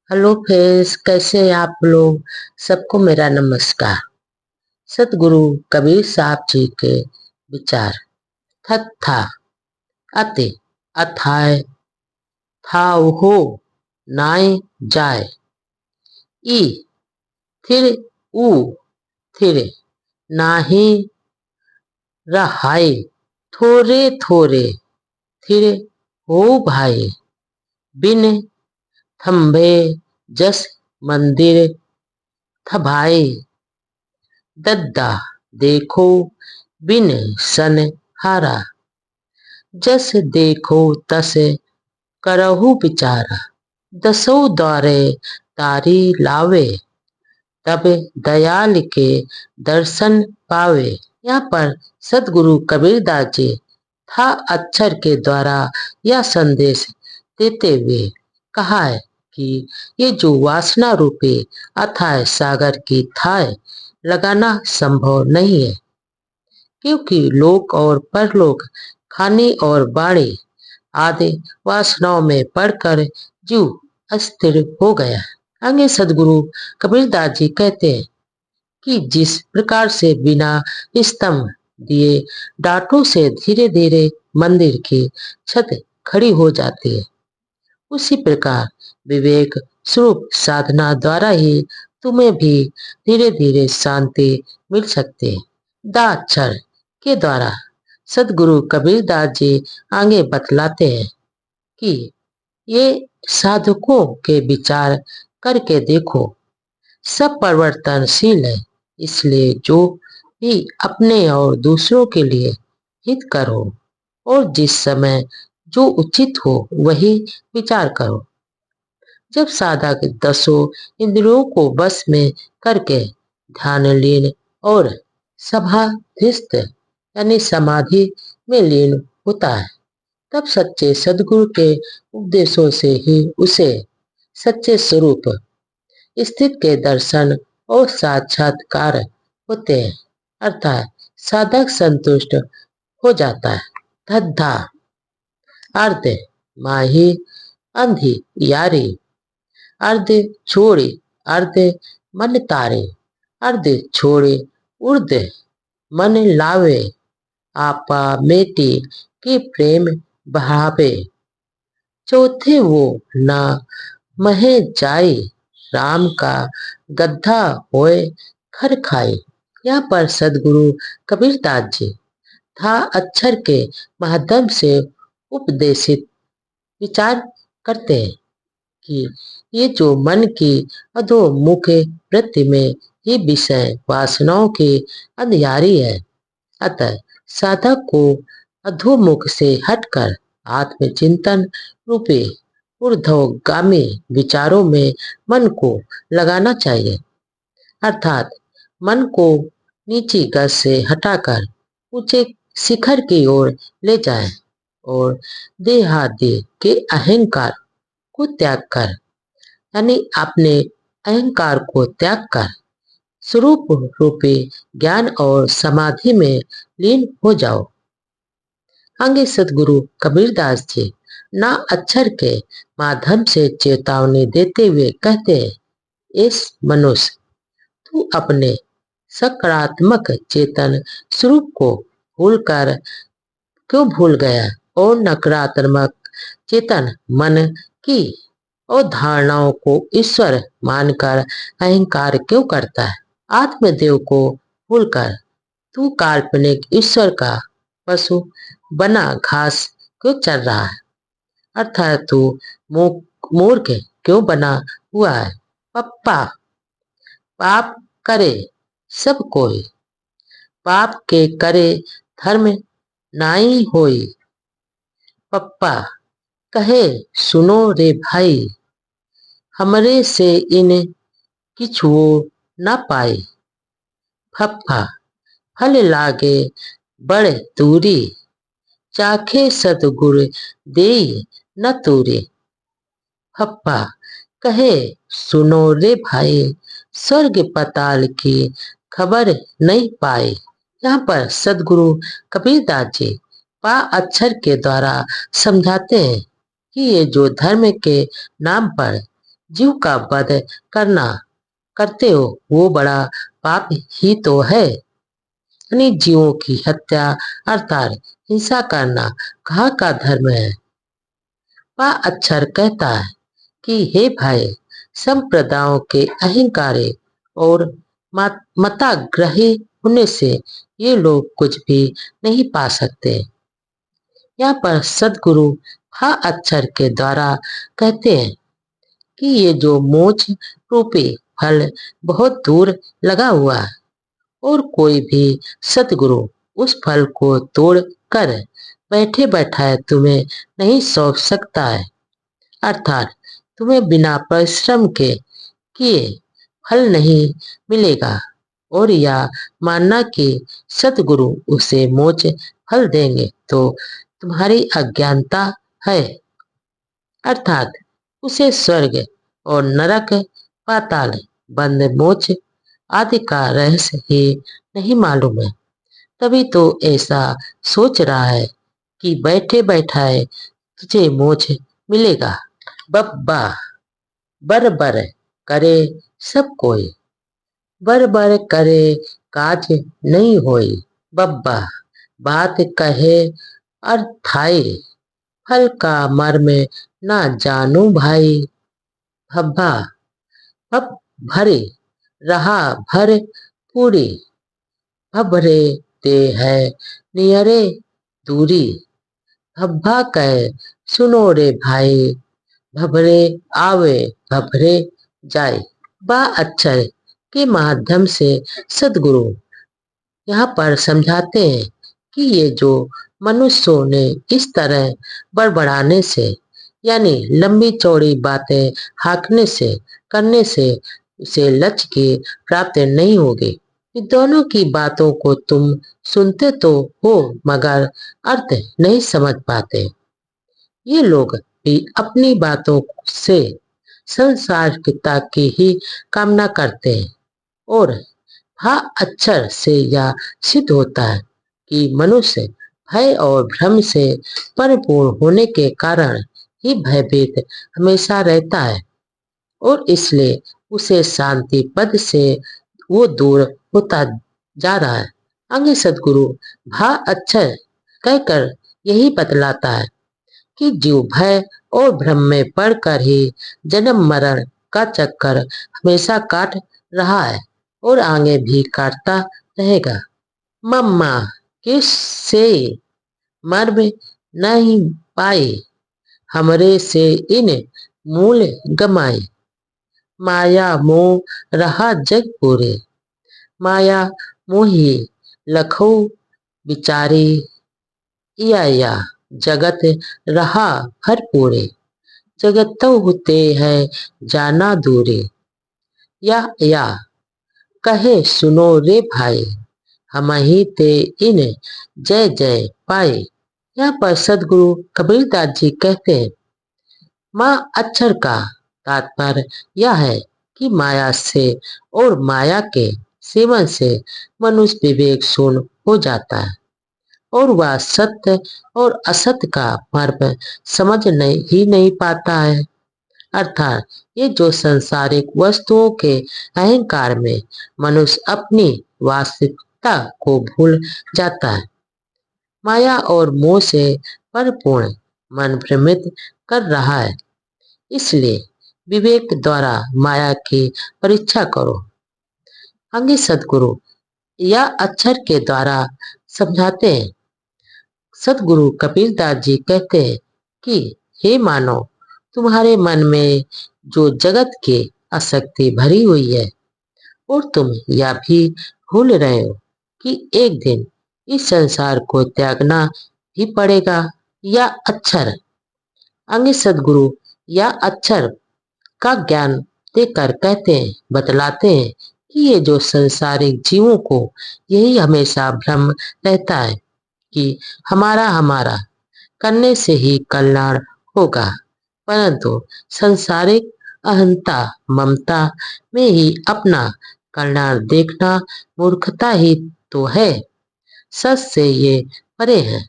Hello friends, कैसे हैं आप लोग। सबको मेरा नमस्कार। सतगुरु कबीर साहब जी के विचार। था अति अथाय था हो नाय जाय। ई थिर ऊ थिर नाही रहाय। थोरे थोरे थिर हो भाई। बिन थम्भे जस मंदिर थभाए। दद्दा देखो बिन सन हारा। जस देखो तस करहु विचारा। दसो द्वारे तारी लावे। तब दयाल के दर्शन पावे। यहाँ पर सतगुरु कबीरदास जी था अक्षर के द्वारा यह संदेश देते हुए कहा है कि ये जो वासना रूपी अथाह सागर की थाह लगाना संभव नहीं है, क्योंकि लोक और परलोक, खानी और बाणी आदि वासनाओं में पड़कर जीव अस्थिर हो गया। आगे सदगुरु कबीरदास जी कहते हैं कि जिस प्रकार से बिना स्तंभ दिए डांटों से धीरे धीरे मंदिर की छत खड़ी हो जाती है, उसी प्रकार विवेक स्वरूप साधना द्वारा ही तुम्हें भी धीरे धीरे शांति मिल सकती है। दाक्षर के द्वारा सदगुरु कबीरदास जी आगे बतलाते हैं कि ये साधकों के विचार करके देखो, सब परिवर्तनशील है, इसलिए जो भी अपने और दूसरों के लिए हित करो और जिस समय जो उचित हो वही विचार करो। जब साधक दसों इंद्रियों को बस में करके ध्यान लीन और समाधिस्थ यानी समाधि में लीन होता है, तब सच्चे सदगुरु के उपदेशों से ही उसे सच्चे स्वरूप स्थित के दर्शन और साक्षात्कार होते हैं, अर्थात साधक संतुष्ट हो जाता है। धद्धा अर्ध माही अंधी यारी। अर्ध छोड़े अर्ध मन तारे। अर्ध छोड़े उर्द मन लावे। आपा मेटी के प्रेम बहावे। चौथे वो ना महे जाए। राम का गद्दा होए खर खाए। यहाँ पर सदगुरु कबीरदास जी था अक्षर के माध्यम से उपदेशित विचार करते हैं कि ये जो मन की अधोमुख वृत्ति में ये विषय वासनाओं की अंधियारी है, अतः साधक को अधोमुख से हटकर आत्मचिंतन रूपी ऊर्ध्वगामी विचारों में मन को लगाना चाहिए, अर्थात मन को नीची गज से हटाकर ऊंचे शिखर की ओर ले जाएं और देहादि के अहंकार को त्याग कर यानी अपने अहंकार को त्याग कर स्वरूप रूपी ज्ञान और समाधि में लीन हो जाओ। आगे सदगुरु कबीरदास जी ना अक्षर के माध्यम से चेतावनी देते हुए कहते हैं, इस मनुष्य तू अपने सकारात्मक चेतन स्वरूप को भूलकर क्यों भूल गया और नकारात्मक चेतन मन की और धारणाओं को ईश्वर मानकर अहंकार क्यों करता है। आत्मदेव को भूलकर तू काल्पनिक ईश्वर का पशु बना घास क्यों चल रहा है, अर्थात तू मूर्ख क्यों बना हुआ है। पप्पा पाप करे सब कोई। पाप के करे धर्म नाई होई। पप्पा कहे सुनो रे भाई। हमरे से इन किछु न पाए। फप्फा फल लागे बड़ दूरी। चाखे सतगुर दे न तूरी। फप्पा कहे सुनो रे भाई, स्वर्ग पताल की खबर नहीं पाए। यहाँ पर सदगुरु कबीरदास जी पा अक्षर के द्वारा समझाते हैं कि ये जो धर्म के नाम पर जीव का वध करना करते हो वो बड़ा पाप ही तो है। यानी जीवों की हत्या अर्थात हिंसा करना कहाँ का धर्म है। वह अक्षर कहता है कि हे भाई, संप्रदायों के अहंकारी और मताग्रही होने से ये लोग कुछ भी नहीं पा सकते। यहाँ पर सदगुरु हा अक्षर के द्वारा कहते हैं कि ये जो मोक्ष रूपी फल बहुत दूर लगा हुआ है और कोई भी सदगुरु उस फल को तोड़ कर बैठे बैठाए तुम्हें नहीं सौंप सकता है। अर्थात तुम्हें बिना परिश्रम के किए फल नहीं मिलेगा। और यह मानना कि सतगुरु उसे मोक्ष फल देंगे तो तुम्हारी अज्ञानता है। अर्थात उसे स्वर्ग और नरक, पाताल, बंद, मोक्ष आदि का रहस्य ही नहीं मालूम है। तभी तो ऐसा सोच रहा है कि बैठे बैठाए तुझे मोक्ष मिलेगा। बब्बा बर बर करे सब कोई, बर बर करे काज नहीं होई। बब्बा बात कहे अर्थाई, फल का मर्म ना जानू भाई। भब्बा भब भरे रहा भर पूरी, भभरे ते है नियरे दूरी। भब्बा कहे सुनो रे भाई, भभरे आवे भभरे जाए। बा अक्षर के माध्यम से सदगुरु यहाँ पर समझाते हैं कि ये जो मनुष्यों ने इस तरह बड़बड़ाने से यानी लंबी चौड़ी बातें हाकने से करने से उसे लक्ष्य की प्राप्ति नहीं होगी। दोनों की बातों को तुम सुनते तो हो मगर अर्थ नहीं समझ पाते। ये लोग भी अपनी बातों से संसारिकता की ही कामना करते हैं और हाँ अक्षर से यह सिद्ध होता है कि मनुष्य भय और भ्रम से परिपूर्ण होने के कारण ही भयभीत हमेशा रहता है और इसलिए उसे शांति पद से वो दूर होता जा रहा है। अंग सदगुरु भा अक्षर कहकर यही बतलाता है कि जीव भय और भ्रम में पड़कर ही जन्म मरण का चक्कर हमेशा काट रहा है और आगे भी काटता रहेगा। मम्मा किससे मर्म नहीं पाए, हमरे से इन मूल गमाए। माया मोह रहा जग पूरे, माया मोही लखो बिचारी। या जगत रहा हर पूरे, जगत तो होते है जाना दूरे। या कहे सुनो रे भाई, हम ही ते इन जय जय पाए। यहाँ पर सदगुरु कबीरदास जी कहते हैं माँ अक्षर का तात्पर्य यह है कि माया से और माया के सेवन से मनुष्य विवेक शून्य हो जाता है और वह सत्य और असत्य का मर्म समझ ही नहीं पाता है। अर्थात ये जो सांसारिक वस्तुओं के अहंकार में मनुष्य अपनी वास्तविकता को भूल जाता है। माया और मोह से परिपूर्ण मन भ्रमित कर रहा है। इसलिए विवेक द्वारा माया की परीक्षा करो। अंगे सदगुरु या अक्षर के द्वारा समझाते हैं। सदगुरु कबीरदास जी कहते हैं कि हे मानो, तुम्हारे मन में जो जगत की आसक्ति भरी हुई है और तुम यह भी भूल रहे हो कि एक दिन इस संसार को त्यागना भी पड़ेगा। या अक्षर अंग सदगुरु या अक्षर का ज्ञान देकर कहते हैं बतलाते हैं कि ये जो संसारिक जीवों को यही हमेशा भ्रम रहता है कि हमारा हमारा करने से ही कल्याण होगा, परंतु संसारिक अहंता ममता में ही अपना कल्याण देखना मूर्खता ही तो है। सच से ये परे है।